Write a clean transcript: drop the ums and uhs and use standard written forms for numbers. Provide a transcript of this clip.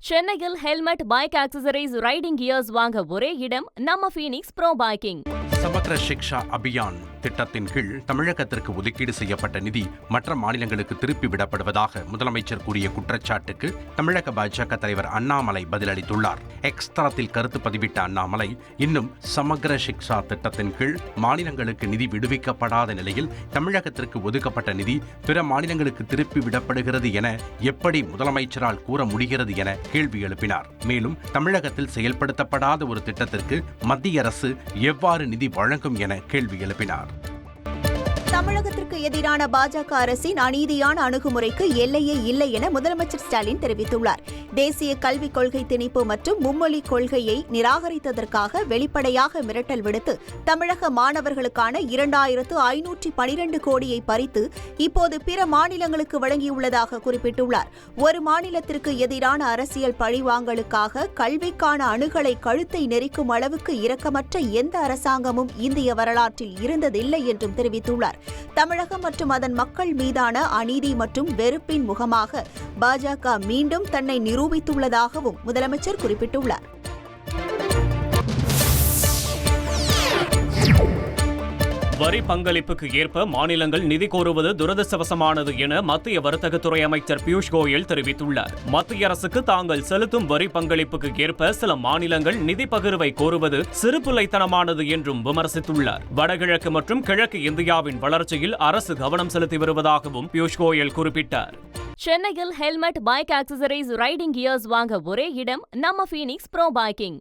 சென்னையில் helmet, bike accessories, riding gears வாங்க ஒரே இடம் நம்ம ஃபீனிக்ஸ் ப்ரோ பைக்கிங். சமக்ர சிக்ஷா அபியான் திட்டத்தின் கீழ் தமிழகத்திற்கு ஒதுக்கீடு செய்யப்பட்ட நிதி மற்ற மாநிலங்களுக்கு திருப்பி விடப்படுவதாக முதலமைச்சர் கூறிய குற்றச்சாட்டுக்கு தமிழக பாஜக தலைவர் அண்ணாமலை பதிலளித்துள்ளார். எக்ஸ் தளத்தில் கருத்து பதிவிட்ட அண்ணாமலை, இன்னும் சமக்ர சிக்ஷா திட்டத்தின் கீழ் மாநிலங்களுக்கு நிதி விடுவிக்கப்படாத நிலையில் தமிழகத்திற்கு ஒதுக்கப்பட்ட நிதி பிற மாநிலங்களுக்கு திருப்பி விடப்படுகிறது என எப்படி முதலமைச்சரால் கூற முடிகிறது என கேள்வி எழுப்பினார். மேலும் தமிழகத்தில் செயல்படுத்தப்படாத ஒரு திட்டத்திற்கு மத்திய அரசு எவ்வாறு நிதி வழங்கும் என கேள்வி எழுப்பினார். தமிழகத்திற்கு எதிரான பாஜக அரசின் அநீதியான அணுகுமுறைக்கு எல்லையே இல்லை என முதலமைச்சர் ஸ்டாலின் தெரிவித்துள்ளார். தேசிய கல்விக் கொள்கை திணிப்பு மற்றும் மும்மொழி கொள்கையை நிராகரித்ததற்காக வெளிப்படையாக மிரட்டல் விடுத்து தமிழக மாணவர்களுக்கான 2512 கோடியை பறித்து இப்போது பிற மாநிலங்களுக்கு வழங்கியுள்ளதாக குறிப்பிட்டுள்ளார். ஒரு மாநிலத்திற்கு எதிரான அரசியல் பழிவாங்கலுக்காக கல்விக்கான அணுகலை கழுத்தை நெரிக்கும் அளவுக்கு இரக்கமற்ற எந்த அரசாங்கமும் இந்திய வரலாற்றில் இருந்ததில்லை என்றும் தெரிவித்துள்ளார். தமிழகம் மற்றும் அதன் மக்கள் மீதான அநீதி மற்றும் வெறுப்பின் முகமாக பாஜக மீண்டும் தன்னை நிரூபித்துள்ளதாகவும் முதலமைச்சர் குறிப்பிட்டுள்ளார். வரி பங்களிப்புக்கு ஏற்ப மாநிலங்கள் நிதி கோருவது துரதிருஷ்டவசமானது என மத்திய வர்த்தகத்துறை அமைச்சர் பியூஷ் கோயல் தெரிவித்துள்ளார். மத்திய அரசுக்கு தாங்கள் செலுத்தும் வரி பங்களிப்புக்கு ஏற்ப சில மாநிலங்கள் நிதி பகிர்வை கோருவது சிறுபிள்ளைத்தனமானது என்றும் விமர்சித்துள்ளார். வடகிழக்கு மற்றும் கிழக்கு இந்தியாவின் வளர்ச்சியில் அரசு கவனம் செலுத்தி வருவதாகவும் பியூஷ் கோயல் குறிப்பிட்டார். சென்னையில் helmet, bike accessories, riding gears வாங்க ஒரே இடம் நம்ம ஃபீனிக்ஸ் ப்ரோ பைக்கிங்.